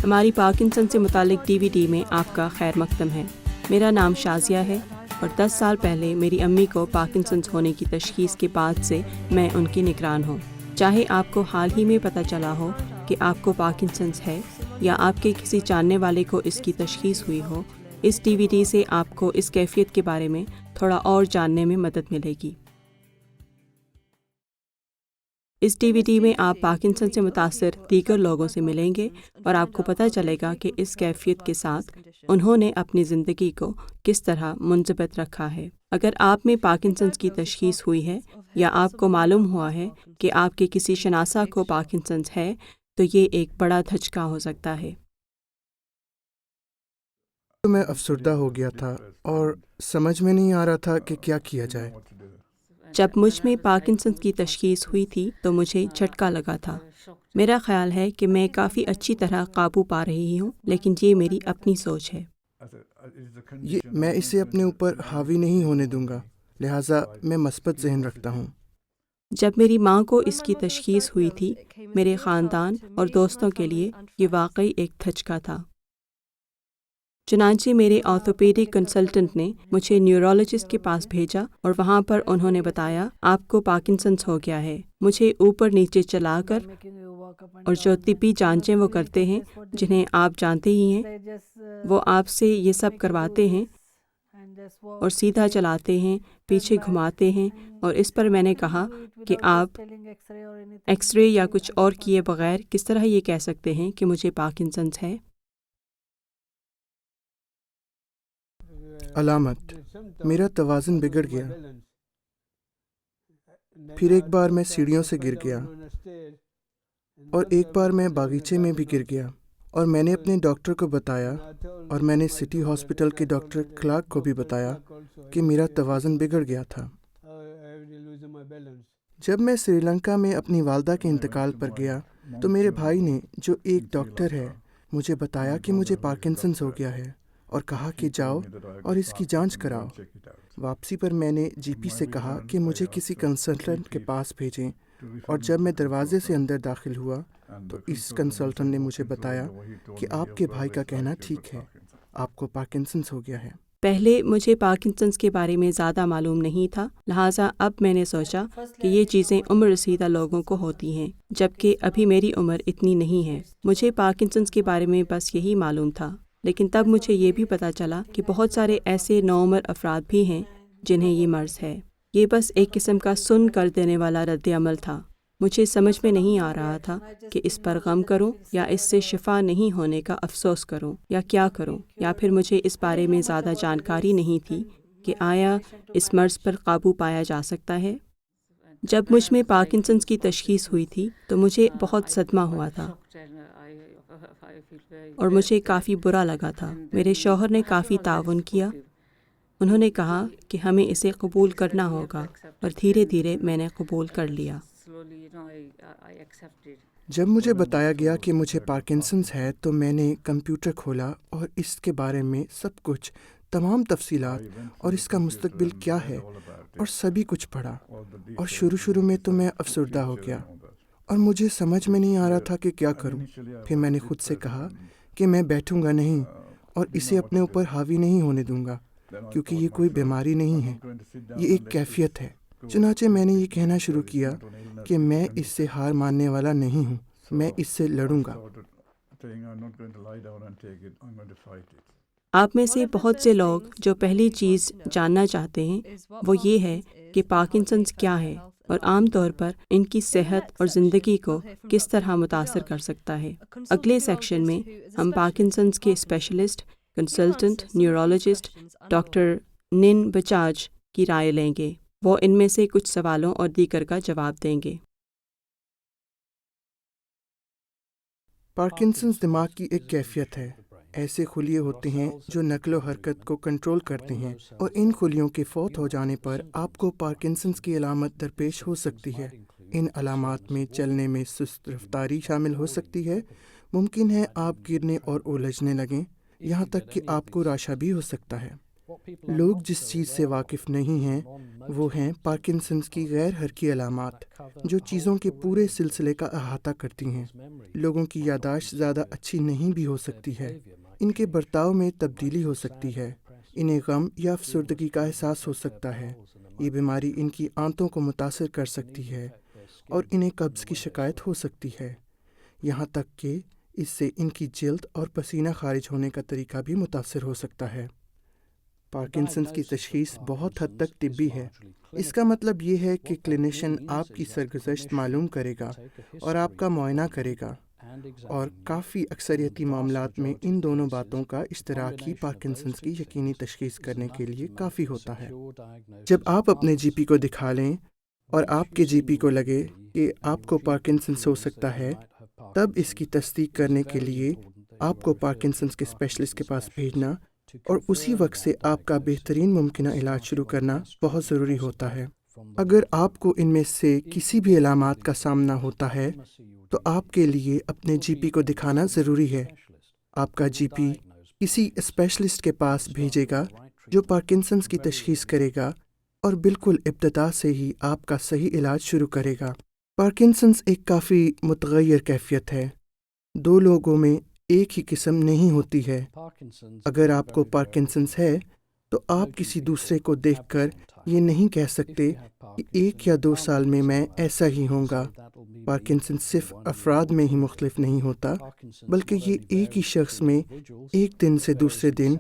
ہماری پارکنسن سے متعلق DVD میں آپ کا خیر مقدم ہے۔ میرا نام شازیہ ہے اور 10 سال پہلے میری امی کو پارکنسنس ہونے کی تشخیص کے بعد سے میں ان کی نگران ہوں۔ چاہے آپ کو حال ہی میں پتہ چلا ہو کہ آپ کو پارکنسنس ہے یا آپ کے کسی جاننے والے کو اس کی تشخیص ہوئی ہو، اس DVD سے آپ کو اس کیفیت کے بارے میں تھوڑا اور جاننے میں مدد ملے گی۔ اس DVD میں آپ پارکنسن سے متاثر دیگر لوگوں سے ملیں گے اور آپ کو پتہ چلے گا کہ اس کیفیت کے ساتھ انہوں نے اپنی زندگی کو کس طرح منضبط رکھا ہے۔ اگر آپ میں پارکنسنس کی تشخیص ہوئی ہے یا آپ کو معلوم ہوا ہے کہ آپ کے کسی شناسہ کو پارکنسنس ہے تو یہ ایک بڑا دھچکا ہو سکتا ہے۔ میں افسردہ ہو گیا تھا اور سمجھ میں نہیں آ رہا تھا کہ کیا کیا جائے۔ جب مجھ میں پارکنسنس کی تشخیص ہوئی تھی تو مجھے جھٹکا لگا تھا۔ میرا خیال ہے کہ میں کافی اچھی طرح قابو پا رہی ہوں، لیکن یہ میری اپنی سوچ ہے۔ میں اسے اپنے اوپر حاوی نہیں ہونے دوں گا، لہٰذا میں مثبت ذہن رکھتا ہوں۔ جب میری ماں کو اس کی تشخیص ہوئی تھی، میرے خاندان اور دوستوں کے لیے یہ واقعی ایک دھچکا تھا۔ چنانچہ میرے آرتھوپیڈک کنسلٹنٹ نے مجھے نیورولوجسٹ کے پاس بھیجا اور وہاں پر انہوں نے بتایا آپ کو پارکنسنس ہو گیا ہے۔ مجھے اوپر نیچے چلا کر اور جو طبی جانچیں وہ کرتے ہیں جنہیں آپ جانتے ہی ہیں، وہ آپ سے یہ سب کرواتے ہیں اور سیدھا چلاتے ہیں، پیچھے گھماتے ہیں، اور اس پر میں نے کہا کہ آپ ایکس رے یا کچھ اور کیے بغیر کس طرح یہ کہہ سکتے ہیں کہ مجھے پارکنسنس ہے؟ علامت: میرا توازن بگڑ گیا۔ پھر ایک بار میں سیڑھیوں سے گر گیا اور ایک بار میں باغیچے میں بھی گر گیا، اور میں نے اپنے ڈاکٹر کو بتایا اور میں نے سٹی ہاسپٹل کے ڈاکٹر کلارک کو بھی بتایا کہ میرا توازن بگڑ گیا تھا۔ جب میں سری لنکا میں اپنی والدہ کے انتقال پر گیا تو میرے بھائی نے، جو ایک ڈاکٹر ہے، مجھے بتایا کہ مجھے پارکنسنس ہو گیا ہے اور کہا کہ جاؤ اور اس کی جانچ کراؤ۔ واپسی پر میں نے GP سے کہا کہ مجھے کسی کنسلٹنٹ کے پاس بھیجیں، اور جب میں دروازے سے اندر داخل ہوا تو اس کنسلٹنٹ نے مجھے بتایا کہ آپ کے بھائی کا کہنا ٹھیک ہے، آپ کو پارکنسنس ہو گیا ہے۔ پہلے مجھے پارکنسنس کے بارے میں زیادہ معلوم نہیں تھا، لہٰذا اب میں نے سوچا کہ یہ چیزیں عمر رسیدہ لوگوں کو ہوتی ہیں، جبکہ ابھی میری عمر اتنی نہیں ہے۔ مجھے پارکنسنس کے بارے میں بس یہی معلوم تھا، لیکن تب مجھے یہ بھی پتہ چلا کہ بہت سارے ایسے نوعمر افراد بھی ہیں جنہیں یہ مرض ہے۔ یہ بس ایک قسم کا سن کر دینے والا رد عمل تھا۔ مجھے سمجھ میں نہیں آ رہا تھا کہ اس پر غم کروں یا اس سے شفا نہیں ہونے کا افسوس کروں یا کیا کروں، یا پھر مجھے اس بارے میں زیادہ جانکاری نہیں تھی کہ آیا اس مرض پر قابو پایا جا سکتا ہے۔ جب مجھ میں پارکنسنس کی تشخیص ہوئی تھی تو مجھے بہت صدمہ ہوا تھا اور مجھے کافی برا لگا تھا۔ میرے شوہر نے کافی تعاون کیا، انہوں نے کہا کہ ہمیں اسے قبول کرنا ہوگا، اور دھیرے دھیرے میں نے قبول کر لیا۔ جب مجھے بتایا گیا کہ مجھے پارکنسنس ہے تو میں نے کمپیوٹر کھولا اور اس کے بارے میں سب کچھ، تمام تفصیلات اور اس کا مستقبل کیا ہے، اور سبھی کچھ پڑھا، اور شروع میں تو میں افسردہ ہو گیا اور مجھے سمجھ میں نہیں آ رہا تھا کہ کیا کروں۔ پھر میں نے خود سے کہا کہ میں بیٹھوں گا نہیں اور اسے اپنے اوپر حاوی نہیں ہونے دوں گا، کیونکہ یہ کوئی بیماری نہیں ہے، یہ ایک کیفیت ہے۔ چنانچہ میں نے یہ کہنا شروع کیا کہ میں اس سے ہار ماننے والا نہیں ہوں، میں اس سے لڑوں گا۔ آپ میں سے بہت سے لوگ جو پہلی چیز جاننا چاہتے ہیں وہ یہ ہے کہ پارکنسنس کیا ہے اور عام طور پر ان کی صحت اور زندگی کو کس طرح متاثر کر سکتا ہے۔ اگلے سیکشن میں ہم پارکنسنس کے اسپیشلسٹ، کنسلٹنٹ نیورولوجسٹ ڈاکٹر نن بجاج کی رائے لیں گے۔ وہ ان میں سے کچھ سوالوں اور دیگر کا جواب دیں گے۔ پارکنسنس دماغ کی ایک کیفیت ہے۔ ایسے خلیے ہوتے ہیں جو نقل و حرکت کو کنٹرول کرتے ہیں، اور ان خلیوں کے فوت ہو جانے پر آپ کو پارکنسنس کی علامت درپیش ہو سکتی ہے۔ ان علامات میں چلنے میں سست رفتاری شامل ہو سکتی ہے، ممکن ہے آپ گرنے اور الجھنے لگیں، یہاں تک کہ آپ کو راشا بھی ہو سکتا ہے۔ لوگ جس چیز سے واقف نہیں ہیں وہ ہیں پارکنسنس کی غیر حرکی علامات، جو چیزوں کے پورے سلسلے کا احاطہ کرتی ہیں۔ لوگوں کی یادداشت زیادہ اچھی نہیں بھی ہو سکتی ہے، ان کے برتاؤ میں تبدیلی ہو سکتی ہے، انہیں غم یا افسردگی کا احساس ہو سکتا ہے۔ یہ بیماری ان کی آنتوں کو متاثر کر سکتی ہے اور انہیں قبض کی شکایت ہو سکتی ہے، یہاں تک کہ اس سے ان کی جلد اور پسینہ خارج ہونے کا طریقہ بھی متاثر ہو سکتا ہے۔ پارکنسنس کی تشخیص بہت حد تک طبی ہے۔ اس کا مطلب یہ ہے کہ کلینیشین آپ کی سرگزشت معلوم کرے گا اور آپ کا معائنہ کرے گا، اور کافی اکثریتی معاملات میں ان دونوں باتوں کا اشتراک ہی پارکنسنس کی یقینی تشخیص کرنے کے لیے کافی ہوتا ہے۔ جب آپ اپنے جی پی کو دکھا لیں اور آپ کے جی پی کو لگے کہ آپ کو پارکنسنس ہو سکتا ہے، تب اس کی تصدیق کرنے کے لیے آپ کو پارکنسنس کے اسپیشلسٹ کے پاس بھیجنا اور اسی وقت سے آپ کا بہترین ممکنہ علاج شروع کرنا بہت ضروری ہوتا ہے۔ اگر آپ کو ان میں سے کسی بھی علامات کا سامنا ہوتا ہے تو آپ کے لیے اپنے جی پی کو دکھانا ضروری ہے۔ آپ کا جی پی کسی اسپیشلسٹ کے پاس بھیجے گا جو پارکنسنس کی تشخیص کرے گا اور بالکل ابتدا سے ہی آپ کا صحیح علاج شروع کرے گا۔ پارکنسنس ایک کافی متغیر کیفیت ہے، دو لوگوں میں ایک ہی قسم نہیں ہوتی ہے۔ اگر آپ کو پارکنسنس ہے تو آپ کسی دوسرے کو دیکھ کر یہ نہیں کہہ سکتے کہ 1 یا 2 سال میں میں ایسا ہی ہوں گا۔ پارکنسنس صرف افراد میں ہی مختلف نہیں ہوتا، بلکہ یہ ایک ہی شخص میں ایک دن سے دوسرے دن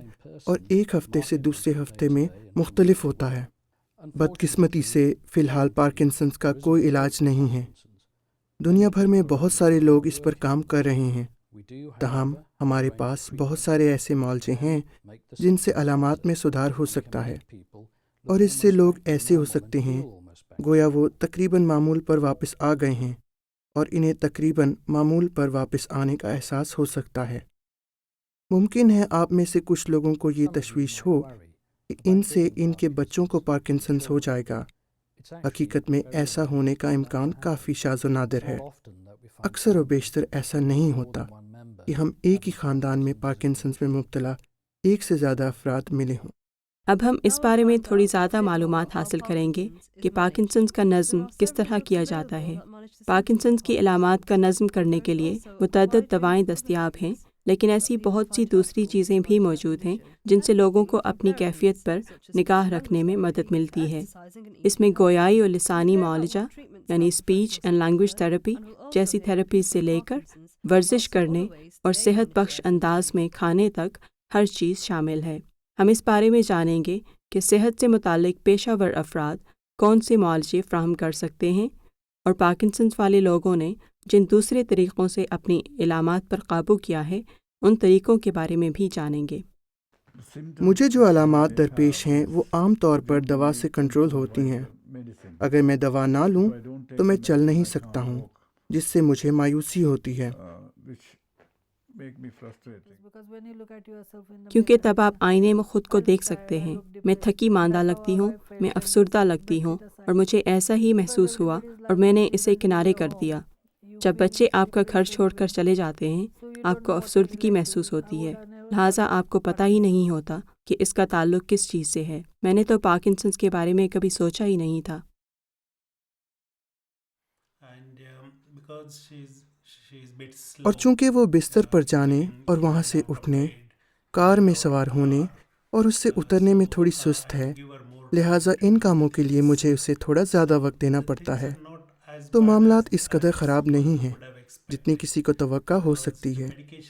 اور ایک ہفتے سے دوسرے ہفتے میں مختلف ہوتا ہے۔ بدقسمتی سے فی الحال پارکنسنس کا کوئی علاج نہیں ہے۔ دنیا بھر میں بہت سارے لوگ اس پر کام کر رہے ہیں، تاہم ہمارے پاس بہت سارے ایسے معالجے ہیں جن سے علامات میں سدھار ہو سکتا ہے، اور اس سے لوگ ایسے ہو سکتے ہیں گویا وہ تقریباً معمول پر واپس آ گئے ہیں، اور انہیں تقریباً معمول پر واپس آنے کا احساس ہو سکتا ہے۔ ممکن ہے آپ میں سے کچھ لوگوں کو یہ تشویش ہو کہ ان سے ان کے بچوں کو پارکنسنس ہو جائے گا۔ حقیقت میں ایسا ہونے کا امکان کافی شاذ و نادر ہے۔ اکثر و بیشتر ایسا نہیں ہوتا کہ ہم ایک ہی خاندان میں پارکنسنس میں مبتلا ایک سے زیادہ افراد ملے ہوں۔ اب ہم اس بارے میں تھوڑی زیادہ معلومات حاصل کریں گے کہ پارکنسنس کا نظم کس طرح کیا جاتا ہے۔ پارکنسنس کی علامات کا نظم کرنے کے لیے متعدد دوائیں دستیاب ہیں، لیکن ایسی بہت سی دوسری چیزیں بھی موجود ہیں جن سے لوگوں کو اپنی کیفیت پر نگاہ رکھنے میں مدد ملتی ہے۔ اس میں گویائی اور لسانی معالجہ یعنی اسپیچ اینڈ لینگویج تھراپی جیسی تھراپی سے لے کر ورزش کرنے اور صحت بخش انداز میں کھانے تک ہر چیز شامل ہے۔ ہم اس بارے میں جانیں گے کہ صحت سے متعلق پیشہ ور افراد کون سے معالجے فراہم کر سکتے ہیں، اور پارکنسنس والے لوگوں نے جن دوسرے طریقوں سے اپنی علامات پر قابو کیا ہے ان طریقوں کے بارے میں بھی جانیں گے۔ مجھے جو علامات درپیش ہیں وہ عام طور پر دوا سے کنٹرول ہوتی ہیں۔ اگر میں دوا نہ لوں تو میں چل نہیں سکتا ہوں، جس سے مجھے مایوسی ہوتی ہے۔ کیونکہ تب آپ آئینے میں خود کو دیکھ سکتے ہیں۔ میں تھکی ماندہ لگتی ہوں، میں افسردہ لگتی ہوں، اور مجھے ایسا ہی محسوس ہوا اور میں نے اسے کنارے کر دیا۔ جب بچے آپ کا گھر چھوڑ کر چلے جاتے ہیں، آپ کو افسردگی محسوس ہوتی ہے، لہٰذا آپ کو پتہ ہی نہیں ہوتا کہ اس کا تعلق کس چیز سے ہے۔ میں نے تو پارکنسنس کے بارے میں کبھی سوچا ہی نہیں تھا۔ اور چونکہ وہ بستر پر جانے اور وہاں سے اٹھنے، کار میں سوار ہونے اور اس سے اترنے میں تھوڑی سست ہے، لہٰذا ان کاموں کے لیے مجھے اسے تھوڑا زیادہ وقت دینا پڑتا ہے۔ تو معاملات اس قدر خراب نہیں ہیں جتنی کسی کو توقع ہو سکتی ہے،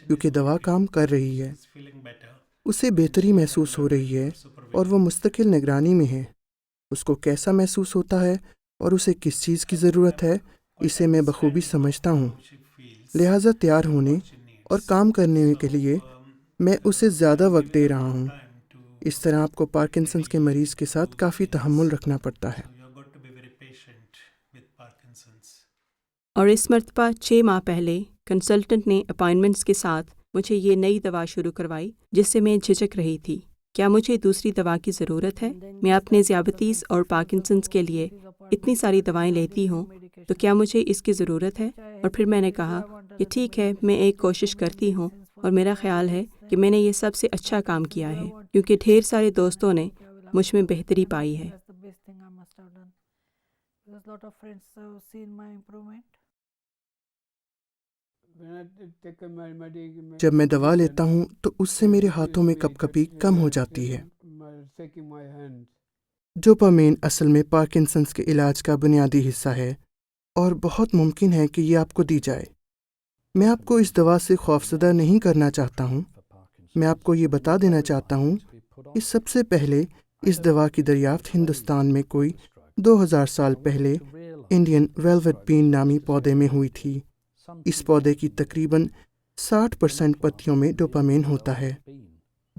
کیونکہ دوا کام کر رہی ہے، اسے بہتری محسوس ہو رہی ہے اور وہ مستقل نگرانی میں ہے۔ اس کو کیسا محسوس ہوتا ہے اور اسے کس چیز کی ضرورت ہے، اسے میں بخوبی سمجھتا ہوں، لہٰذا تیار ہونے اور کام کرنے کے لیے میں اسے زیادہ وقت دے رہا ہوں۔ اس طرح آپ کو پارکنسنس کے مریض کے ساتھ کافی تحمل رکھنا پڑتا ہے۔ اور اس مرتبہ 6 ماہ پہلے کنسلٹنٹ نے اپائنٹمنٹس کے ساتھ مجھے یہ نئی دوا شروع کروائی جس سے میں جھجک رہی تھی۔ کیا مجھے دوسری دوا کی ضرورت ہے؟ میں اپنے ذیابیطس اور پارکنسنس کے لیے اتنی ساری دوائیں لیتی ہوں، تو کیا مجھے اس کی ضرورت ہے؟ اور پھر میں نے کہا کہ ٹھیک ہے، میں ایک کوشش کرتی ہوں، اور میرا خیال ہے کہ میں نے یہ سب سے اچھا کام کیا ہے، کیونکہ ڈھیر سارے دوستوں نے مجھ میں بہتری پائی ہے۔ جب میں دوا لیتا ہوں تو اس سے میرے ہاتھوں میں کپ کپی کم ہو جاتی ہے۔ ڈوپامین اصل میں پارکنسنس کے علاج کا بنیادی حصہ ہے اور بہت ممکن ہے کہ یہ آپ کو دی جائے۔ میں آپ کو اس دوا سے خوفزدہ نہیں کرنا چاہتا ہوں۔ میں آپ کو یہ بتا دینا چاہتا ہوں کہ سب سے پہلے اس دوا کی دریافت ہندوستان میں کوئی 2000 سال پہلے انڈین ویلویٹ بین نامی پودے میں ہوئی تھی۔ اس پودے کی تقریباً 60% پتیوں میں ڈوپامین ہوتا ہے۔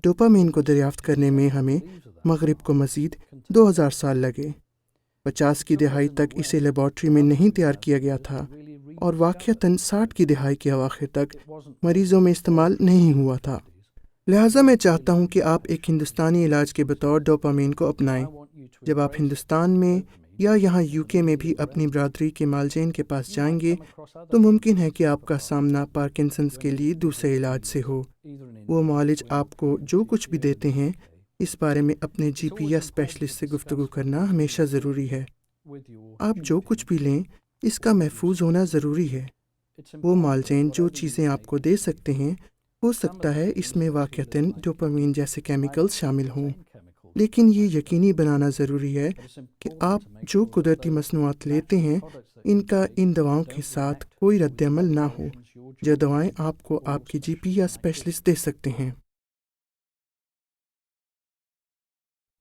ڈوپامین کو دریافت کرنے میں ہمیں مغرب کو مزید 2000 سال لگے۔ 50 کی دہائی تک اسے لیبارٹری میں نہیں تیار کیا گیا تھا اور واقعتاً 60 کی دہائی کے اواخر تک مریضوں میں استعمال نہیں ہوا تھا۔ لہٰذا میں چاہتا ہوں کہ آپ ایک ہندوستانی علاج کے بطور ڈوپامین کو اپنائیں۔ جب آپ ہندوستان میں یا یہاں UK میں بھی اپنی برادری کے معالجین کے پاس جائیں گے تو ممکن ہے کہ آپ کا سامنا پارکنسنس کے لیے دوسرے علاج سے ہو۔ وہ معالج آپ کو جو کچھ بھی دیتے ہیں اس بارے میں اپنے GP یا اسپیشلسٹ سے گفتگو کرنا ہمیشہ ضروری ہے۔ آپ جو کچھ بھی لیں اس کا محفوظ ہونا ضروری ہے۔ وہ معالجین جو چیزیں آپ کو دے سکتے ہیں ہو سکتا ہے اس میں واقعتاً ڈوپامین جیسے کیمیکلز شامل ہوں، لیکن یہ یقینی بنانا ضروری ہے کہ آپ جو قدرتی مصنوعات لیتے ہیں ان کا ان دواؤں کے ساتھ کوئی رد عمل نہ ہو جو دوائیں آپ کو آپ کے GP یا اسپیشلسٹ دے سکتے ہیں۔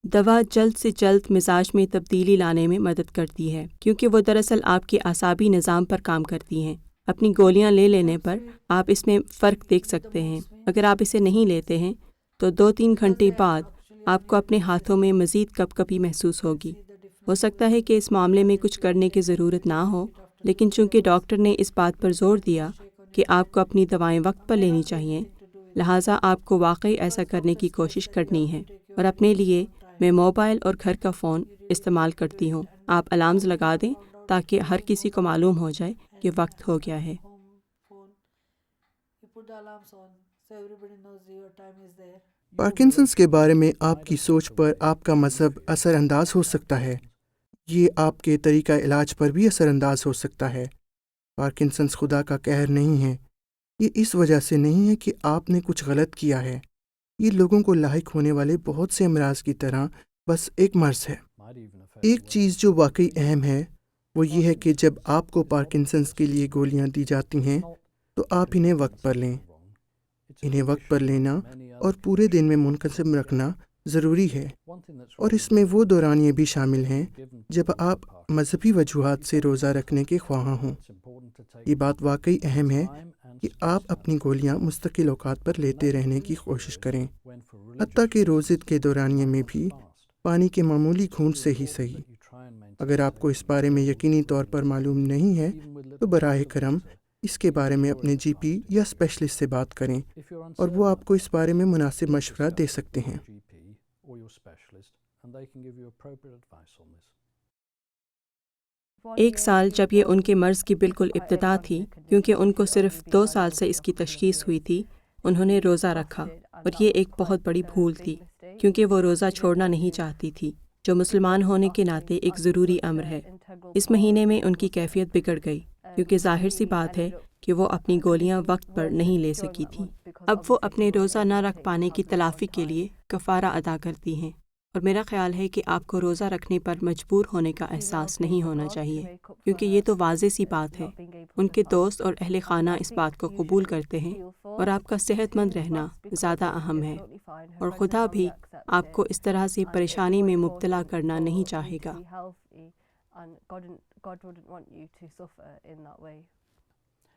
دوا جلد سے جلد مزاج میں تبدیلی لانے میں مدد کرتی ہے، کیونکہ وہ دراصل آپ کے اعصابی نظام پر کام کرتی ہیں۔ اپنی گولیاں لے لینے پر آپ اس میں فرق دیکھ سکتے ہیں۔ اگر آپ اسے نہیں لیتے ہیں تو 2-3 گھنٹے بعد آپ کو اپنے ہاتھوں میں مزید کپ کپی محسوس ہوگی۔ ہو سکتا ہے کہ اس معاملے میں کچھ کرنے کی ضرورت نہ ہو، لیکن چونکہ ڈاکٹر نے اس بات پر زور دیا کہ آپ کو اپنی دوائیں وقت پر لینی چاہیے، لہٰذا آپ کو واقعی ایسا کرنے کی کوشش کرنی ہے۔ اور اپنے لیے میں موبائل اور گھر کا فون استعمال کرتی ہوں۔ آپ الارمز لگا دیں تاکہ ہر کسی کو معلوم ہو جائے کہ وقت ہو گیا ہے۔ پارکنسنس کے بارے میں آپ کی سوچ پر آپ کا مذہب اثر انداز ہو سکتا ہے۔ یہ آپ کے طریقہ علاج پر بھی اثر انداز ہو سکتا ہے۔ پارکنسنس خدا کا قہر نہیں ہے۔ یہ اس وجہ سے نہیں ہے کہ آپ نے کچھ غلط کیا ہے۔ یہ لوگوں کو لاحق ہونے والے بہت سے امراض کی طرح بس ایک مرض ہے۔ ایک چیز جو واقعی اہم ہے وہ یہ ہے کہ جب آپ کو پارکنسنس کے لیے گولیاں دی جاتی ہیں تو آپ انہیں وقت پر لیں۔ انہیں وقت پر لینا اور پورے دن میں منقسم رکھنا ضروری ہے، اور اس میں وہ دورانیے بھی شامل ہیں جب آپ مذہبی وجوہات سے روزہ رکھنے کے خواہاں ہوں۔ یہ بات واقعی اہم ہے کہ آپ اپنی گولیاں مستقل اوقات پر لیتے رہنے کی کوشش کریں، حتیٰ کہ روزے کے دورانیے میں بھی پانی کے معمولی گھونٹ سے ہی صحیح۔ اگر آپ کو اس بارے میں یقینی طور پر معلوم نہیں ہے تو براہ کرم اس کے بارے میں اپنے GP یا اسپیشلسٹ سے بات کریں اور وہ آپ کو اس بارے میں مناسب مشورہ دے سکتے ہیں۔ 1 سال جب یہ ان کے مرض کی بالکل ابتدا تھی، کیونکہ ان کو صرف 2 سال سے اس کی تشخیص ہوئی تھی، انہوں نے روزہ رکھا، اور یہ ایک بہت بڑی بھول تھی، کیونکہ وہ روزہ چھوڑنا نہیں چاہتی تھی، جو مسلمان ہونے کے ناطے ایک ضروری امر ہے۔ اس مہینے میں ان کی کیفیت بگڑ گئی، کیونکہ ظاہر سی بات ہے کہ وہ اپنی گولیاں وقت پر نہیں لے سکی تھی۔ اب وہ اپنے روزہ نہ رکھ پانے کی تلافی کے لیے کفارہ ادا کرتی ہیں، اور میرا خیال ہے کہ آپ کو روزہ رکھنے پر مجبور ہونے کا احساس نہیں ہونا چاہیے، کیونکہ یہ تو واضح سی بات ہے۔ ان کے دوست اور اہل خانہ اس بات کو قبول کرتے ہیں، اور آپ کا صحت مند رہنا زیادہ اہم ہے، اور خدا بھی آپ کو اس طرح سے پریشانی میں مبتلا کرنا نہیں چاہے گا۔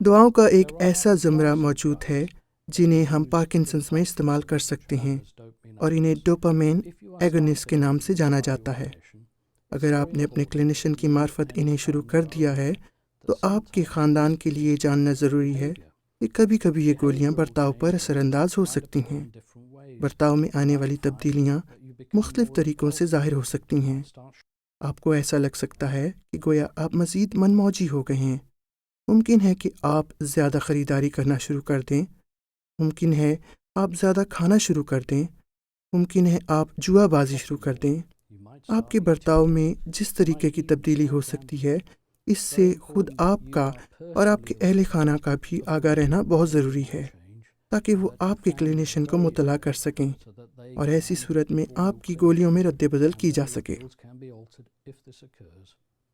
دعاؤں کا ایک ایسا زمرہ موجود ہے جنہیں ہم پارکنسنس میں استعمال کر سکتے ہیں، اور انہیں ڈوپامین ایگونسٹ کے نام سے جانا جاتا ہے۔ اگر آپ نے اپنے کلینیشین کی معرفت انہیں شروع کر دیا ہے تو آپ کے خاندان کے لیے جاننا ضروری ہے کہ کبھی کبھی یہ گولیاں برتاؤ پر اثر انداز ہو سکتی ہیں۔ برتاؤ میں آنے والی تبدیلیاں مختلف طریقوں سے ظاہر ہو سکتی ہیں۔ آپ کو ایسا لگ سکتا ہے کہ گویا آپ مزید من موجی ہو گئے ہیں۔ ممکن ہے کہ آپ زیادہ خریداری کرنا شروع کر دیں۔ ممکن ہے آپ زیادہ کھانا شروع کر دیں، ممکن ہے آپ جوا بازی شروع کر دیں۔ آپ کے برتاؤ میں جس طریقے کی تبدیلی ہو سکتی ہے، اس سے خود آپ کا اور آپ کے اہل خانہ کا بھی آگاہ رہنا بہت ضروری ہے، تاکہ وہ آپ کے کلینیشین کو مطلع کر سکیں اور ایسی صورت میں آپ کی گولیوں میں رد بدل کی جا سکے۔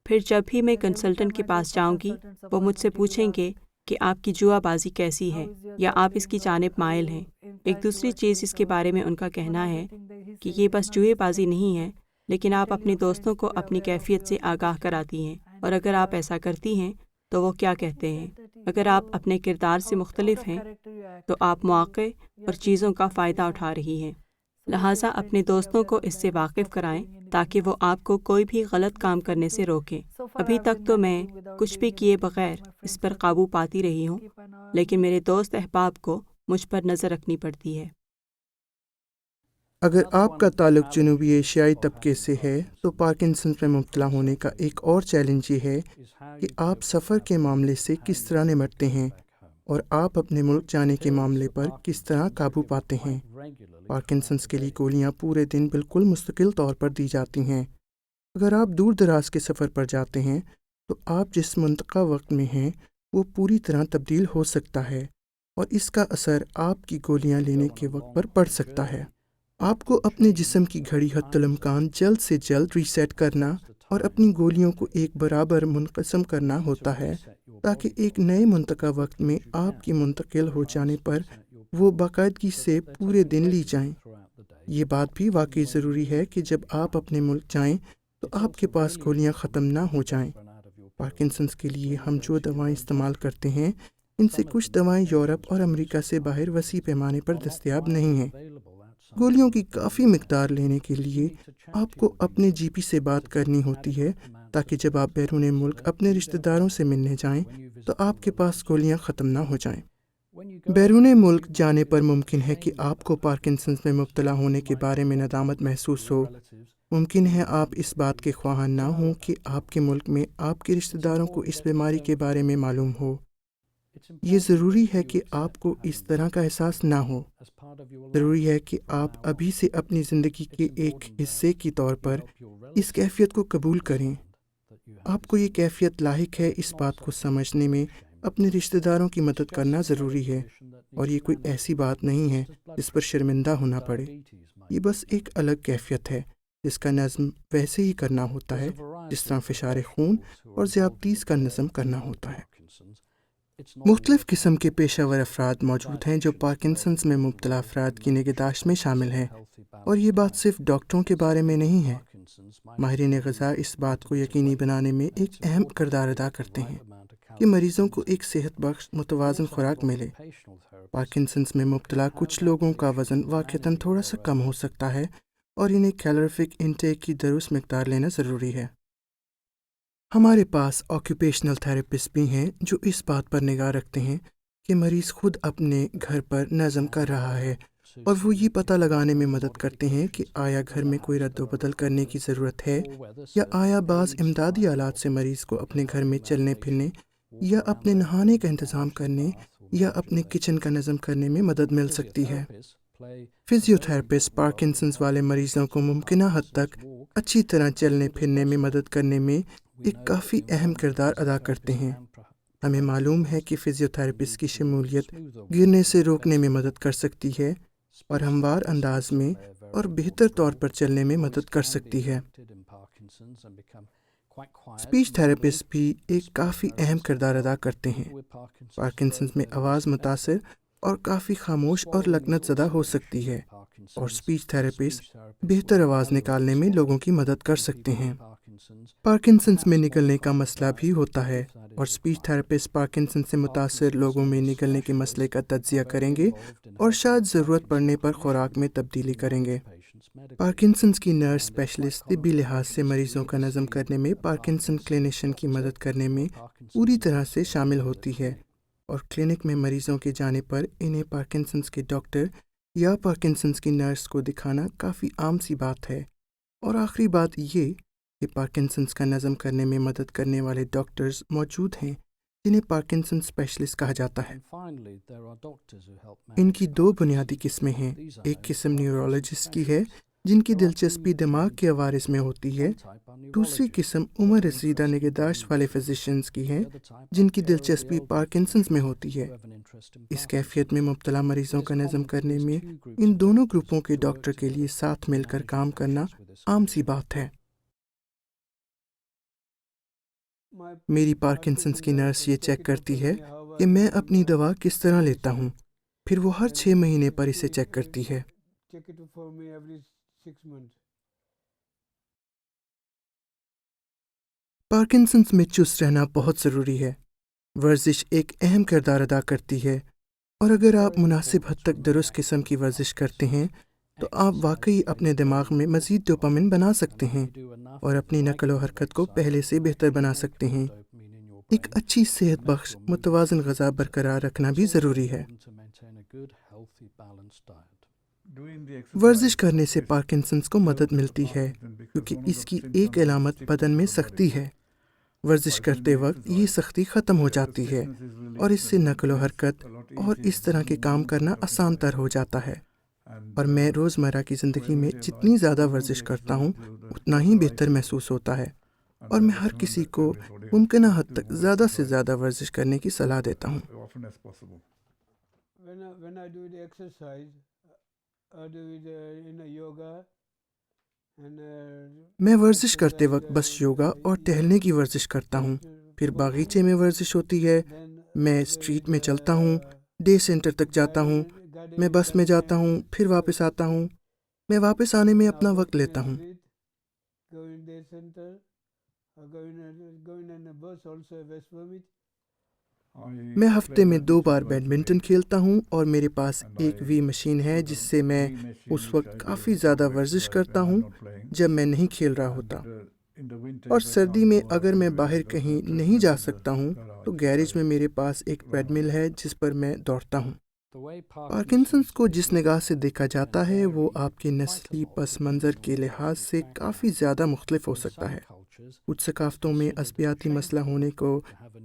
پھر جب بھی میں کنسلٹنٹ کے پاس جاؤں گی، وہ مجھ سے پوچھیں گے کہ آپ کی جوا بازی کیسی ہے یا آپ اس کی جانب مائل ہیں۔ ایک دوسری چیز اس کے بارے میں ان کا کہنا ہے کہ یہ بس جوئے بازی نہیں ہے، لیکن آپ اپنے دوستوں کو اپنی کیفیت سے آگاہ کراتی ہیں، اور اگر آپ ایسا کرتی ہیں تو وہ کیا کہتے ہیں۔ اگر آپ اپنے کردار سے مختلف ہیں تو آپ مواقع اور چیزوں کا فائدہ اٹھا رہی ہیں، لہٰذا اپنے دوستوں کو اس سے واقف کرائیں تاکہ وہ آپ کو کوئی بھی غلط کام کرنے سے روکیں۔ ابھی تک تو میں کچھ بھی کیے بغیر اس پر قابو پاتی رہی ہوں، لیکن میرے دوست احباب کو مجھ پر نظر رکھنی پڑتی ہے۔ اگر آپ کا تعلق جنوبی ایشیائی طبقے سے ہے تو پارکنسنس میں مبتلا ہونے کا ایک اور چیلنج یہ ہے کہ آپ سفر کے معاملے سے کس طرح نمٹتے ہیں اور آپ اپنے ملک جانے کے معاملے پر کس طرح قابو پاتے ہیں۔ پارکنسنس کے لیے گولیاں پورے دن بالکل مستقل طور پر دی جاتی ہیں۔ اگر آپ دور دراز کے سفر پر جاتے ہیں تو آپ جس منطقہ وقت میں ہیں وہ پوری طرح تبدیل ہو سکتا ہے، اور اس کا اثر آپ کی گولیاں لینے کے وقت پر پڑ سکتا ہے۔ آپ کو اپنے جسم کی گھڑی حتی الامکان جلد سے جلد ریسیٹ کرنا اور اپنی گولیوں کو ایک برابر منقسم کرنا ہوتا ہے، تاکہ ایک نئے منطقہ وقت میں آپ کی منتقل ہو جانے پر وہ باقاعدگی سے پورے دن لی جائیں۔ یہ بات بھی واقعی ضروری ہے کہ جب آپ اپنے ملک جائیں تو آپ کے پاس گولیاں ختم نہ ہو جائیں۔ پارکنسنس کے لیے ہم جو دوائیں استعمال کرتے ہیں، ان سے کچھ دوائیں یورپ اور امریکہ سے باہر وسیع پیمانے پر دستیاب نہیں ہیں۔ گولیوں کی کافی مقدار لینے کے لیے آپ کو اپنے جی پی سے بات کرنی ہوتی ہے، تاکہ جب آپ بیرون ملک اپنے رشتہ داروں سے ملنے جائیں تو آپ کے پاس گولیاں ختم نہ ہو جائیں۔ بیرون ملک جانے پر ممکن ہے کہ آپ کو پارکنسنس میں مبتلا ہونے کے بارے میں ندامت محسوس ہو۔ ممکن ہے آپ اس بات کے خواہاں نہ ہوں کہ آپ کے ملک میں آپ کے رشتہ داروں کو اس بیماری کے بارے میں معلوم ہو۔ یہ ضروری ہے کہ آپ کو اس طرح کا احساس نہ ہو۔ ضروری ہے کہ آپ ابھی سے اپنی زندگی کے ایک حصے کی طور پر اس کیفیت کو قبول کریں۔ آپ کو یہ کیفیت لاحق ہے، اس بات کو سمجھنے میں اپنے رشتہ داروں کی مدد کرنا ضروری ہے، اور یہ کوئی ایسی بات نہیں ہے جس پر شرمندہ ہونا پڑے۔ یہ بس ایک الگ کیفیت ہے جس کا نظم ویسے ہی کرنا ہوتا ہے جس طرح فشار خون اور ذیابطیس کا نظم کرنا ہوتا ہے۔ مختلف قسم کے پیشہ ور افراد موجود ہیں جو پارکنسنس میں مبتلا افراد کی نگہداشت میں شامل ہیں، اور یہ بات صرف ڈاکٹروں کے بارے میں نہیں ہے۔ ماہرین غذا اس بات کو یقینی بنانے میں ایک اہم کردار ادا کرتے ہیں کہ مریضوں کو ایک صحت بخش متوازن خوراک ملے۔ پارکنسنس میں مبتلا کچھ لوگوں کا وزن واقعتاً تھوڑا سا کم ہو سکتا ہے، اور انہیں کیلوریفک انٹیک کی درست مقدار لینا ضروری ہے۔ ہمارے پاس آکیوپیشنل تھراپسٹ بھی ہیں جو اس بات پر نگاہ رکھتے ہیں کہ مریض خود اپنے گھر پر نظم کر رہا ہے، اور وہ یہ پتہ لگانے میں مدد کرتے ہیں کہ آیا گھر میں کوئی رد و بدل کرنے کی ضرورت ہے، یا آیا بعض امدادی آلات سے مریض کو اپنے گھر میں چلنے پھرنے یا اپنے نہانے کا انتظام کرنے یا اپنے کچن کا نظم کرنے میں مدد مل سکتی ہے۔ فزیوتھراپسٹ پارکنسنس والے مریضوں کو ممکنہ حد تک اچھی طرح چلنے پھرنے میں مدد کرنے میں ایک کافی اہم کردار ادا کرتے ہیں۔ ہمیں معلوم ہے کہ فزیوتھراپسٹ کی شمولیت گرنے سے روکنے میں مدد کر سکتی ہے، اور ہموار انداز میں اور بہتر طور پر چلنے میں مدد کر سکتی ہے۔ اسپیچ تھراپسٹ بھی ایک کافی اہم کردار ادا کرتے ہیں۔ پارکنسنس میں آواز متاثر اور کافی خاموش اور لکنت زدہ ہو سکتی ہے، اور اسپیچ تھراپسٹ بہتر آواز نکالنے میں لوگوں کی مدد کر سکتے ہیں۔ پارکنسنس میں نگلنے کا مسئلہ بھی ہوتا ہے، اور اسپیچ تھراپسٹ پارکنسنس سے متاثر لوگوں میں نگلنے کے مسئلے کا تجزیہ کریں گے اور شاید ضرورت پڑنے پر خوراک میں تبدیلی کریں گے۔ پارکنسنس کی نرس اسپیشلسٹ طبی لحاظ سے مریضوں کا نظم کرنے میں پارکنسن کلینیشین کی مدد کرنے میں پوری طرح سے شامل ہوتی ہے، اور کلینک میں مریضوں کے جانے پر انہیں پارکنسنس کے ڈاکٹر یا پارکنسنس کی نرس کو دکھانا کافی عام سی بات ہے۔ اور آخری بات یہ کہ پارکنسنس کا نظم کرنے میں مدد کرنے والے ڈاکٹرز موجود ہیں جنہیں پارکنسن اسپیشلسٹ کہا جاتا ہے۔ ان کی دو بنیادی قسمیں ہیں۔ ایک قسم نیورولوجسٹ کی ہے جن کی دلچسپی دماغ کے عوارض میں ہوتی ہے، دوسری قسم عمر رسیدہ نگہداشت والے فزیشنز کی ہے جن کی دلچسپی پارکنسنز میں ہوتی ہے۔ اس کیفیت میں مبتلا مریضوں کا نظم کرنے میں ان دونوں گروپوں کے ڈاکٹر کے لیے ساتھ مل کر کام کرنا عام سی بات ہے۔ میری پارکنسنز کی نرس یہ چیک کرتی ہے کہ میں اپنی دوا کس طرح لیتا ہوں، پھر وہ ہر 6 مہینے پر اسے چیک کرتی ہے۔ پارکنسنز میں چست رہنا بہت ضروری ہے۔ ورزش ایک اہم کردار ادا کرتی ہے، اور اگر آپ مناسب حد تک درست قسم کی ورزش کرتے ہیں تو آپ واقعی اپنے دماغ میں مزید ڈوپامن بنا سکتے ہیں اور اپنی نقل و حرکت کو پہلے سے بہتر بنا سکتے ہیں۔ ایک اچھی صحت بخش متوازن غذا برقرار رکھنا بھی ضروری ہے۔ ورزش کرنے سے پارکنسنز کو مدد ملتی ہے کیونکہ اس کی ایک علامت بدن میں سختی ہے۔ ورزش کرتے وقت یہ سختی ختم ہو جاتی ہے اور اس سے نقل و حرکت اور اس طرح کے کام کرنا آسان تر ہو جاتا ہے، اور میں روزمرہ کی زندگی میں جتنی زیادہ ورزش کرتا ہوں اتنا ہی بہتر محسوس ہوتا ہے، اور میں ہر کسی کو ممکنہ حد تک زیادہ سے زیادہ ورزش کرنے کی صلاح دیتا ہوں۔ میں ورزش کرتے وقت بس یوگا اور ٹہلنے کی ورزش کرتا ہوں، پھر باغیچے میں ورزش ہوتی ہے، میں اسٹریٹ میں چلتا ہوں، ڈے سینٹر تک جاتا ہوں، میں بس میں جاتا ہوں، پھر واپس آتا ہوں، میں واپس آنے میں اپنا وقت لیتا ہوں۔ میں ہفتے میں 2 بار بیڈمنٹن کھیلتا ہوں، اور میرے پاس ایک وی مشین ہے جس سے میں اس وقت کافی زیادہ ورزش کرتا ہوں جب میں نہیں کھیل رہا ہوتا، اور سردی میں اگر میں باہر کہیں نہیں جا سکتا ہوں تو گیریج میں میرے پاس ایک ٹریڈ مل ہے جس پر میں دوڑتا ہوں۔ پارکنسنز کو جس نگاہ سے دیکھا جاتا ہے وہ آپ کے نسلی پس منظر کے لحاظ سے کافی زیادہ مختلف ہو سکتا ہے۔ کچھ ثقافتوں میں عصبیاتی مسئلہ ہونے کو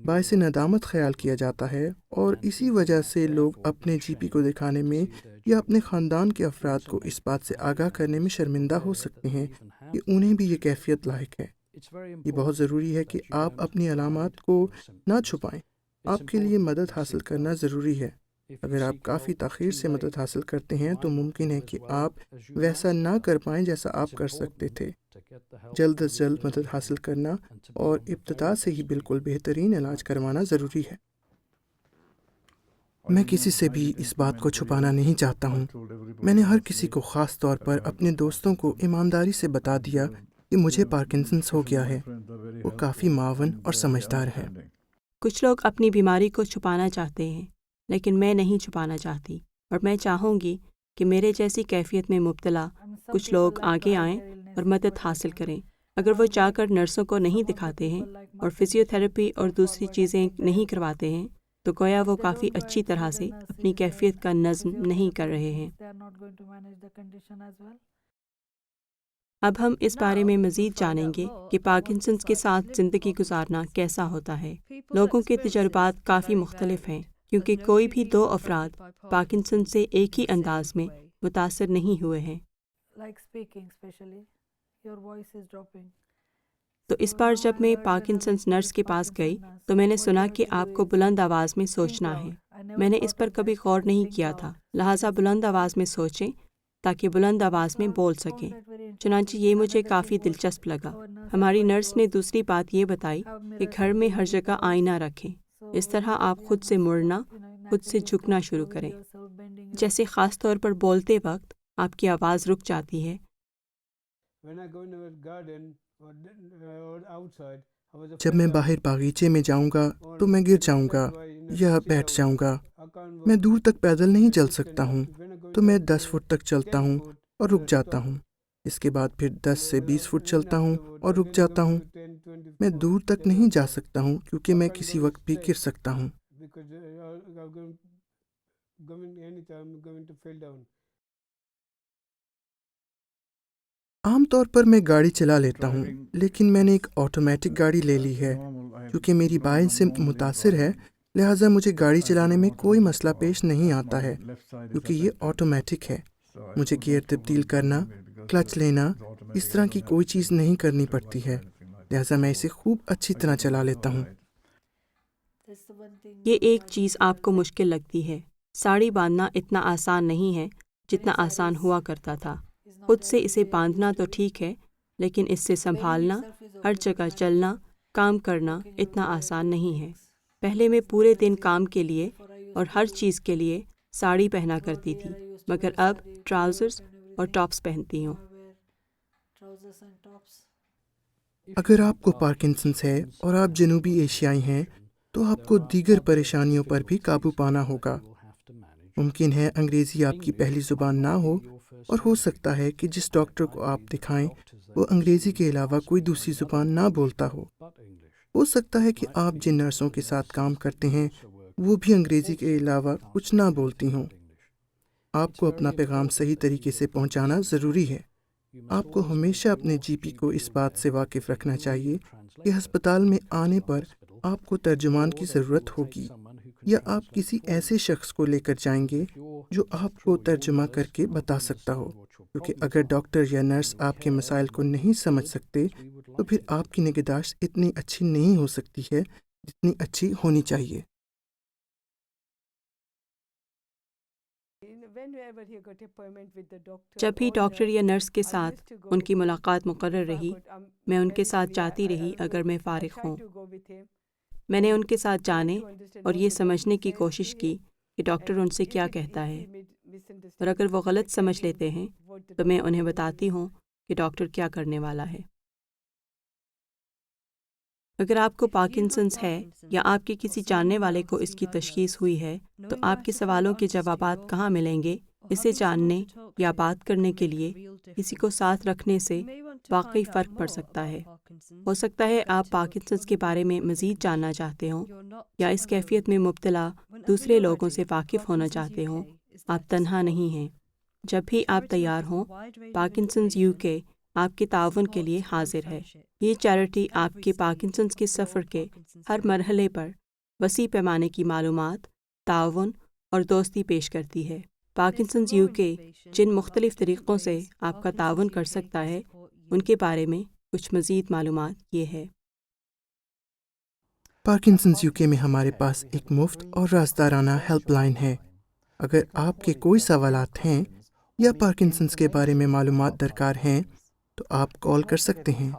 باعث ندامت خیال کیا جاتا ہے، اور اسی وجہ سے لوگ اپنے جی پی کو دکھانے میں یا اپنے خاندان کے افراد کو اس بات سے آگاہ کرنے میں شرمندہ ہو سکتے ہیں کہ انہیں بھی یہ کیفیت لاحق ہے۔ یہ بہت ضروری ہے کہ آپ اپنی علامات کو نہ چھپائیں۔ آپ کے لیے مدد حاصل کرنا ضروری ہے۔ اگر آپ کافی تاخیر سے مدد حاصل کرتے ہیں تو ممکن ہے کہ آپ ویسا نہ کر پائیں جیسا آپ کر سکتے تھے۔ جلد از جلد مدد حاصل کرنا اور ابتدا سے ہی بالکل بہترین علاج کروانا ضروری ہے۔ میں کسی سے بھی اس بات کو چھپانا نہیں چاہتا ہوں۔ میں نے ہر کسی کو، خاص طور پر اپنے دوستوں کو، ایمانداری سے بتا دیا کہ مجھے پارکنسنز ہو گیا ہے۔ وہ کافی معاون اور سمجھدار ہے۔ کچھ لوگ اپنی بیماری کو چھپانا چاہتے ہیں، لیکن میں نہیں چھپانا چاہتی، اور میں چاہوں گی کہ میرے جیسی کیفیت میں مبتلا کچھ لوگ آگے آئیں اور مدد حاصل کریں۔ اگر وہ چاہ کر نرسوں کو نہیں دکھاتے ہیں اور فزیو تھراپی اور دوسری چیزیں نہیں کرواتے ہیں تو گویا وہ کافی اچھی طرح سے اپنی کیفیت کا نظم نہیں کر رہے ہیں۔ اب ہم اس بارے میں مزید جانیں گے کہ پارکنسنز کے ساتھ زندگی گزارنا کیسا ہوتا ہے۔ لوگوں کے تجربات کافی مختلف ہیں، کیونکہ کوئی بھی 2 افراد پارکنسن سے ایک ہی انداز میں متاثر نہیں ہوئے ہیں۔ تو اس بار جب میں پارکنسنز نرس کے پاس گئی تو میں نے سنا کہ آپ کو بلند آواز میں سوچنا ہے۔ میں نے اس پر کبھی غور نہیں کیا تھا، لہٰذا بلند آواز میں سوچیں تاکہ بلند آواز میں بول سکیں۔ چنانچہ یہ مجھے کافی دلچسپ لگا۔ ہماری نرس نے دوسری بات یہ بتائی کہ گھر میں ہر جگہ آئینہ رکھیں، اس طرح آپ خود سے مڑنا، خود سے جھکنا شروع کریں، جیسے خاص طور پر بولتے وقت آپ کی آواز رک جاتی ہے۔ جب میں باہر باغیچے میں جاؤں گا تو میں گر جاؤں گا یا بیٹھ جاؤں گا۔ میں دور تک پیدل نہیں چل سکتا ہوں، تو میں 10 فٹ تک چلتا ہوں اور رک جاتا ہوں۔ اس کے بعد پھر 10 سے 20 فٹ چلتا ہوں اور رک جاتا ہوں۔ میں دور تک نہیں جا سکتا ہوں کیونکہ میں کسی وقت بھی گر سکتا ہوں۔ عام طور پر میں گاڑی چلا لیتا ہوں، لیکن میں نے ایک آٹومیٹک گاڑی لے لی ہے۔ چونکہ میری بائیں سمت متاثر ہے، لہٰذا مجھے گاڑی چلانے میں کوئی مسئلہ پیش نہیں آتا ہے، کیونکہ یہ آٹومیٹک ہے۔ مجھے گیئر تبدیل کرنا، کلچ لینا، اس طرح کی کوئی چیز نہیں کرنی پڑتی ہے، لہٰذا میں اسے خوب اچھی طرح چلا لیتا ہوں۔ یہ ایک چیز آپ کو مشکل لگتی ہے۔ ساڑی باندھنا اتنا آسان نہیں ہے جتنا آسان ہوا کرتا تھا۔ خود سے اسے باندھنا تو ٹھیک ہے، لیکن اس سے سنبھالنا، ہر جگہ چلنا، کام کرنا اتنا آسان نہیں ہے۔ پہلے میں پورے دن کام کے لیے اور ہر چیز کے لیے ساڑی پہنا کرتی تھی، مگر اب ٹراؤزرز اور ٹاپس پہنتی ہوں۔ اگر آپ کو پارکنسنس ہے اور آپ جنوبی ایشیائی ہیں تو آپ کو دیگر پریشانیوں پر بھی قابو پانا ہوگا۔ ممکن ہے انگریزی آپ کی پہلی زبان نہ ہو، اور ہو سکتا ہے کہ جس ڈاکٹر کو آپ دکھائیں وہ انگریزی کے علاوہ کوئی دوسری زبان نہ بولتا ہو۔ ہو سکتا ہے کہ آپ جن نرسوں کے ساتھ کام کرتے ہیں وہ بھی انگریزی کے علاوہ کچھ نہ بولتی ہوں۔ آپ کو اپنا پیغام صحیح طریقے سے پہنچانا ضروری ہے۔ آپ کو ہمیشہ اپنے جی پی کو اس بات سے واقف رکھنا چاہیے کہ ہسپتال میں آنے پر آپ کو ترجمان کی ضرورت ہوگی، یا آپ کسی ایسے شخص کو لے کر جائیں گے جو آپ کو ترجمہ کر کے بتا سکتا ہو، کیونکہ اگر ڈاکٹر یا نرس آپ کے مسائل کو نہیں سمجھ سکتے تو پھر آپ کی نگہداشت اتنی اچھی نہیں ہو سکتی ہے جتنی اچھی ہونی چاہیے۔ جب بھی ڈاکٹر یا نرس کے ساتھ ان کی ملاقات مقرر رہی، میں ان کے ساتھ جاتی رہی اگر میں فارغ ہوں۔ میں نے ان کے ساتھ جانے اور یہ سمجھنے کی کوشش کی کہ ڈاکٹر ان سے کیا کہتا ہے، اور اگر وہ غلط سمجھ لیتے ہیں تو میں انہیں بتاتی ہوں کہ ڈاکٹر کیا کرنے والا ہے۔ اگر آپ کو پارکنسنس ہے یا آپ کے کسی جاننے والے کو اس کی تشخیص ہوئی ہے تو آپ کے سوالوں کے جوابات کہاں ملیں گے؟ اسے جاننے یا بات کرنے کے لیے کسی کو ساتھ رکھنے سے واقعی فرق پڑ سکتا ہے۔ ہو سکتا ہے آپ پارکنسنس کے بارے میں مزید جاننا چاہتے ہوں یا اس کیفیت میں مبتلا دوسرے لوگوں سے واقف ہونا چاہتے ہوں۔ آپ تنہا نہیں ہیں۔ جب بھی آپ تیار ہوں، پارکنسنس UK آپ کے تعاون کے لیے حاضر ہے۔ یہ چیریٹی آپ کے پارکنسنس کے سفر کے ہر مرحلے پر وسیع پیمانے کی معلومات، تعاون اور دوستی پیش کرتی ہے۔ پارکنسنس UK جن مختلف طریقوں سے آپ کا تعاون کر سکتا ہے، ان کے بارے میں کچھ مزید معلومات یہ ہے۔ پارکنسنس UK میں ہمارے پاس ایک مفت اور رازدارانہ ہیلپ لائن ہے۔ اگر آپ کے کوئی سوالات ہیں یا پارکنسنس کے بارے میں معلومات درکار ہیں تو آپ کال کر سکتے ہیں۔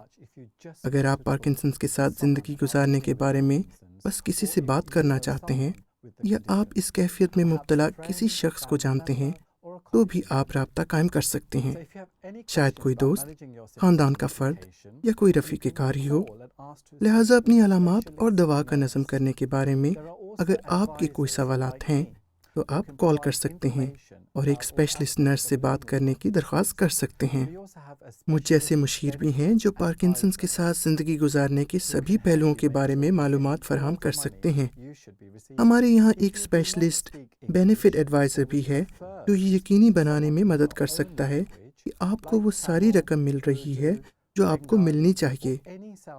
اگر آپ پارکنسنس کے ساتھ زندگی گزارنے کے بارے میں بس کسی سے بات کرنا چاہتے ہیں، یا آپ اس کیفیت میں مبتلا کسی شخص کو جانتے ہیں، تو بھی آپ رابطہ قائم کر سکتے ہیں۔ شاید کوئی دوست، خاندان کا فرد یا کوئی رفیق کار ہی ہو۔ لہٰذا اپنی علامات اور دوا کا نظم کرنے کے بارے میں اگر آپ کے کوئی سوالات ہیں تو آپ کال کر سکتے ہیں اور ایک اسپیشلسٹ نرس سے بات کرنے کی درخواست کر سکتے ہیں۔ مجھ جیسے مشیر بھی ہیں جو پارکنسنس کے ساتھ زندگی گزارنے کے سبھی پہلوؤں کے بارے میں معلومات فراہم کر سکتے ہیں۔ ہمارے یہاں ایک اسپیشلسٹ بینیفٹ ایڈوائزر بھی ہے جو یہ یقینی بنانے میں مدد کر سکتا ہے کہ آپ کو وہ ساری رقم مل رہی ہے جو آپ کو ملنی چاہیے۔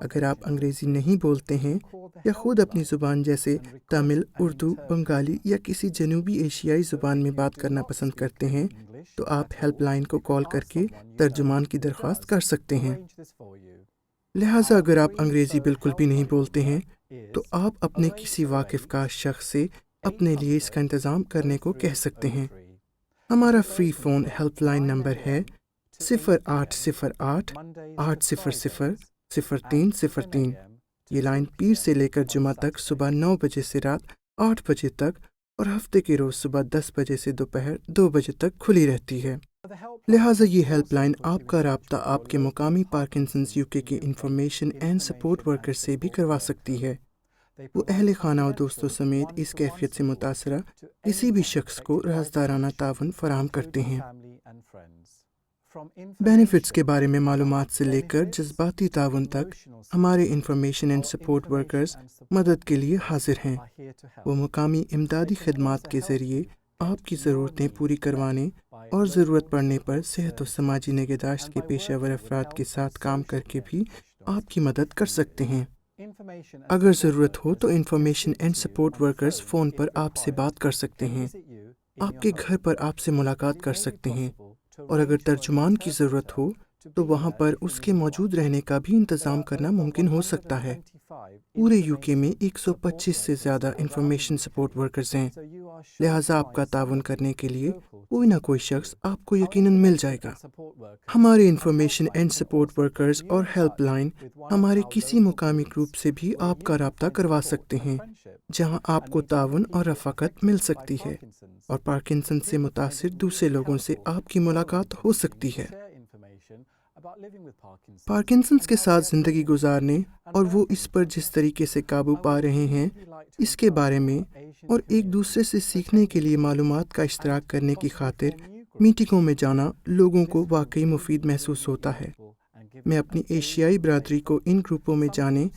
اگر آپ انگریزی نہیں بولتے ہیں یا خود اپنی زبان جیسے تامل، اردو، بنگالی یا کسی جنوبی ایشیائی زبان میں بات کرنا پسند کرتے ہیں تو آپ ہیلپ لائن کو کال کر کے ترجمان کی درخواست کر سکتے ہیں۔ لہٰذا اگر آپ انگریزی بالکل بھی نہیں بولتے ہیں تو آپ اپنے کسی واقف کا شخص سے اپنے لیے اس کا انتظام کرنے کو کہہ سکتے ہیں۔ ہمارا free phone help line number ہے 0808-800-0303۔ یہ لائن پیر سے لے کر جمعہ تک صبح 9 بجے سے رات 8 بجے تک اور ہفتے کے روز صبح 10 بجے سے دوپہر 2 بجے تک کھلی رہتی ہے۔ لہٰذا یہ ہیلپ لائن آپ کا رابطہ آپ کے مقامی پارکنسنس UK کے انفارمیشن اینڈ سپورٹ ورکر سے بھی کروا سکتی ہے۔ وہ اہل خانہ و دوستوں سمیت اس کیفیت سے متاثرہ کسی بھی شخص کو رازدارانہ تعاون فراہم کرتے ہیں۔ بینیفٹس کے بارے میں معلومات سے لے کر جذباتی تعاون تک ہمارے انفارمیشن اینڈ سپورٹ ورکرز مدد کے لیے حاضر ہیں۔ وہ مقامی امدادی خدمات کے ذریعے آپ کی ضرورتیں پوری کروانے اور ضرورت پڑنے پر صحت و سماجی نگہداشت کے پیشہ ور افراد کے ساتھ کام کر کے بھی آپ کی مدد کر سکتے ہیں۔ اگر ضرورت ہو تو information and support workers phone پر آپ سے بات کر سکتے ہیں، آپ کے گھر پر آپ سے ملاقات کر سکتے ہیں، اور اگر ترجمان کی ضرورت ہو تو وہاں پر اس کے موجود رہنے کا بھی انتظام کرنا ممکن ہو سکتا ہے۔ پورے UK میں 125 سے زیادہ انفارمیشن سپورٹ ورکرز ہیں، لہٰذا آپ کا تعاون کرنے کے لیے کوئی نہ کوئی شخص آپ کو یقیناً مل جائے گا۔ ہمارے انفارمیشن اینڈ سپورٹ ورکرز اور ہیلپ لائن ہمارے کسی مقامی گروپ سے بھی آپ کا رابطہ کروا سکتے ہیں جہاں آپ کو تعاون اور رفاقت مل سکتی ہے، اور پارکنسن سے متاثر دوسرے لوگوں سے آپ کی ملاقات ہو سکتی ہے۔ پارکنسنس کے ساتھ زندگی گزارنے اور وہ اس پر جس طریقے سے قابو پا رہے ہیں اس کے بارے میں اور ایک دوسرے سے سیکھنے کے لیے معلومات کا اشتراک کرنے کی خاطر میٹنگوں میں جانا لوگوں کو واقعی مفید محسوس ہوتا ہے۔ میں اپنی ایشیائی برادری کو ان گروپوں میں جانے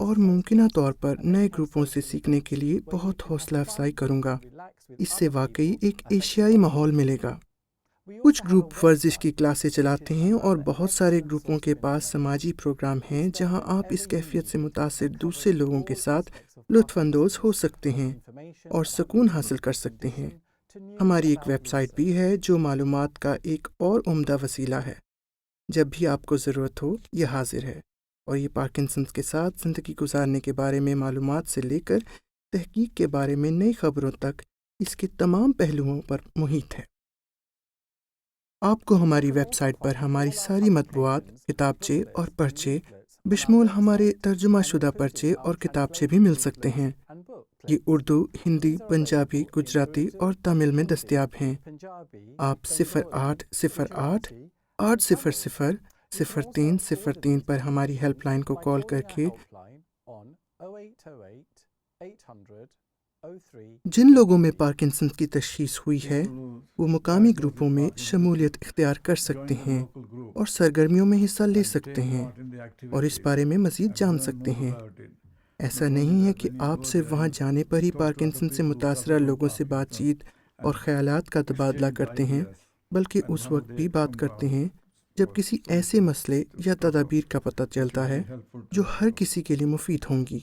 اور ممکنہ طور پر نئے گروپوں سے سیکھنے کے لیے بہت حوصلہ افزائی کروں گا۔ اس سے واقعی ایک ایشیائی ماحول ملے گا۔ کچھ گروپ ورزش کی کلاسیں چلاتے ہیں اور بہت سارے گروپوں کے پاس سماجی پروگرام ہیں جہاں آپ اس کیفیت سے متاثر دوسرے لوگوں کے ساتھ لطف اندوز ہو سکتے ہیں اور سکون حاصل کر سکتے ہیں۔ ہماری ایک ویب سائٹ بھی ہے جو معلومات کا ایک اور عمدہ وسیلہ ہے۔ جب بھی آپ کو ضرورت ہو یہ حاضر ہے، اور یہ پارکنسنس کے ساتھ زندگی گزارنے کے بارے میں معلومات سے لے کر تحقیق کے بارے میں نئی خبروں تک اس کے تمام پہلوؤں پر محیط ہے۔ آپ کو ہماری ویب سائٹ پر ہماری ساری مطبوعات، کتابچے اور پرچے بشمول ہمارے ترجمہ شدہ پرچے اور کتابچے بھی مل سکتے ہیں۔ یہ اردو، ہندی، پنجابی، گجراتی اور تامل میں دستیاب ہیں۔ آپ 0808000303 پر ہماری ہیلپ لائن کو کال کر کے جن لوگوں میں پارکنسن کی تشخیص ہوئی ہے وہ مقامی گروپوں میں شمولیت اختیار کر سکتے ہیں اور سرگرمیوں میں حصہ لے سکتے ہیں اور اس بارے میں مزید جان سکتے ہیں۔ ایسا نہیں ہے کہ آپ صرف وہاں جانے پر ہی پارکنسن سے متاثرہ لوگوں سے بات چیت اور خیالات کا تبادلہ کرتے ہیں، بلکہ اس وقت بھی بات کرتے ہیں جب کسی ایسے مسئلے یا تدابیر کا پتہ چلتا ہے جو ہر کسی کے لیے مفید ہوں گی۔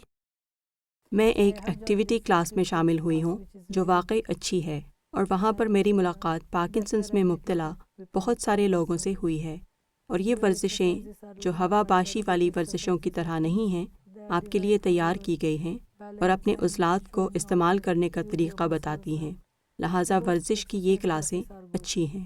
میں ایک ایکٹیویٹی کلاس میں شامل ہوئی ہوں جو واقعی اچھی ہے، اور وہاں پر میری ملاقات پارکنسنس میں مبتلا بہت سارے لوگوں سے ہوئی ہے، اور یہ ورزشیں جو ہوا باشی والی ورزشوں کی طرح نہیں ہیں، آپ کے لیے تیار کی گئی ہیں اور اپنے عضلات کو استعمال کرنے کا طریقہ بتاتی ہیں، لہٰذا ورزش کی یہ کلاسیں اچھی ہیں۔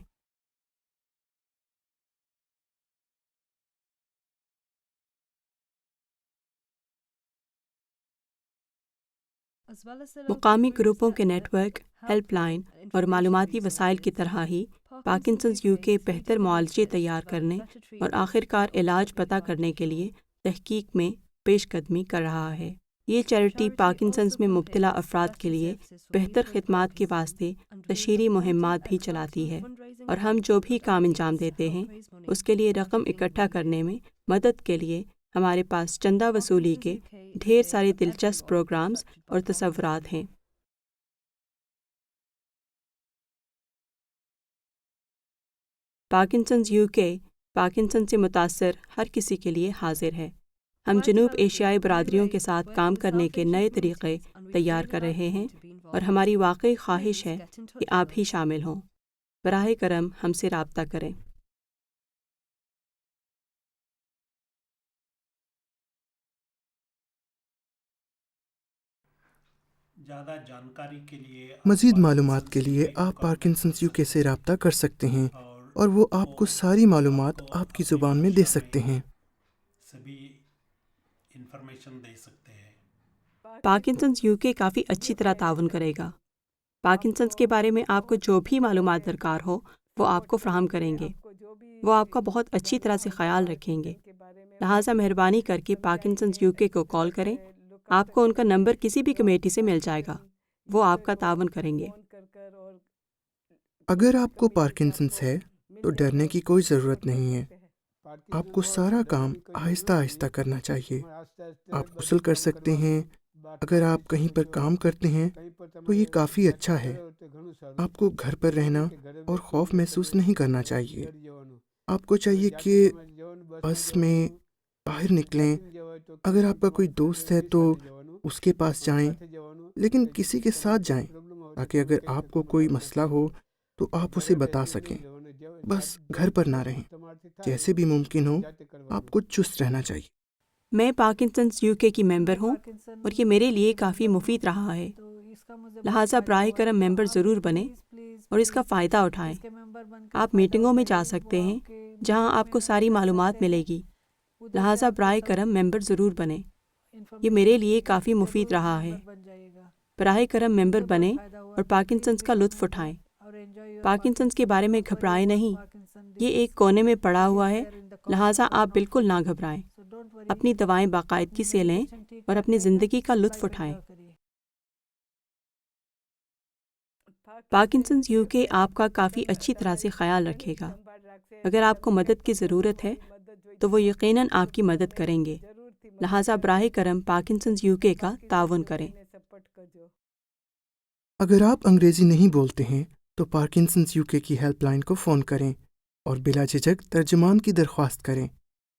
مقامی گروپوں کے نیٹ ورک، ہیلپ لائن اور معلوماتی وسائل کی طرح ہی پارکنسنز UK بہتر معالجے تیار کرنے اور آخرکار علاج پتہ کرنے کے لیے تحقیق میں پیش قدمی کر رہا ہے۔ یہ چیریٹی پارکنسنز میں مبتلا افراد کے لیے بہتر خدمات کے واسطے تشہیری مہمات بھی چلاتی ہے، اور ہم جو بھی کام انجام دیتے ہیں اس کے لیے رقم اکٹھا کرنے میں مدد کے لیے ہمارے پاس چندہ وصولی کے ڈھیر سارے دلچسپ پروگرامز اور تصورات ہیں۔ پارکنسنز UK پارکنسن سے متاثر ہر کسی کے لیے حاضر ہے۔ ہم جنوب ایشیائی برادریوں کے ساتھ کام کرنے کے نئے طریقے تیار کر رہے ہیں، اور ہماری واقعی خواہش ہے کہ آپ بھی شامل ہوں۔ براہ کرم ہم سے رابطہ کریں۔ زیادہ جانکاری کے لیے مزید معلومات کے لیے آپ پارکنسنز UK سے رابطہ کر سکتے ہیں، اور وہ آپ کو ساری معلومات آپ کی زبان میں دے سکتے ہیں۔ سبھی انفارمیشن دے سکتے ہیں۔ پارکنسنز UK کافی اچھی طرح تعاون کرے گا۔ پارکنسنز کے بارے میں آپ کو جو بھی معلومات درکار ہو وہ آپ کو فراہم کریں گے۔ وہ آپ کا بہت اچھی طرح سے خیال رکھیں گے، لہٰذا مہربانی کر کے پارکنسنز UK کو کال کریں۔ آپ کو ان کا نمبر کسی بھی کمیٹی سے مل جائے گا، وہ آپ کا تعاون کریں گے۔ اگر آپ کو پارکنسنس ہے تو ڈرنے کی کوئی ضرورت نہیں ہے۔ آپ کو سارا کام آہستہ آہستہ کرنا چاہیے۔ آپ غسل کر سکتے ہیں، اگر آپ کہیں پر کام کرتے ہیں تو یہ کافی اچھا ہے. آپ کو گھر پر رہنا اور خوف محسوس نہیں کرنا چاہیے. آپ کو چاہیے کہ بس میں باہر نکلیں. اگر آپ کا کوئی دوست ہے تو اس کے پاس جائیں، لیکن کسی کے ساتھ جائیں تاکہ اگر آپ کو کوئی مسئلہ ہو تو آپ اسے بتا سکیں. بس گھر پر نہ رہیں. جیسے بھی ممکن ہو آپ کو چست رہنا چاہیے. میں پارکنسنس UK کی ممبر ہوں اور یہ میرے لیے کافی مفید رہا ہے. لہٰذا براہ کرم ممبر ضرور بنیں اور اس کا فائدہ اٹھائیں. آپ میٹنگوں میں جا سکتے ہیں جہاں آپ کو ساری معلومات ملے گی. لہٰذا براہ کرم ممبر ضرور بنیں. یہ میرے لیے کافی مفید رہا ہے. براہ کرم ممبر بنیں اور پارکنسنس کا لطف اٹھائیں. پارکنسنس کے بارے میں گھبرائیں نہیں. یہ ایک کونے میں پڑا ہوا ہے، لہٰذا آپ بالکل نہ گھبرائیں. اپنی دوائیں باقاعدگی سے لیں اور اپنی زندگی کا لطف اٹھائیں. پارکنسنس UK آپ کا کافی اچھی طرح سے خیال رکھے گا. اگر آپ کو مدد کی ضرورت ہے تو وہ یقیناً آپ کی مدد کریں گے. لہٰذا براہ کرم پارکنسنس UK کا تعاون کریں. اگر آپ انگریزی نہیں بولتے ہیں تو پارکنسنس UK کی ہیلپ لائن کو فون کریں اور بلا جھجک ترجمان کی درخواست کریں.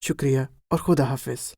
شکریہ اور خدا حافظ.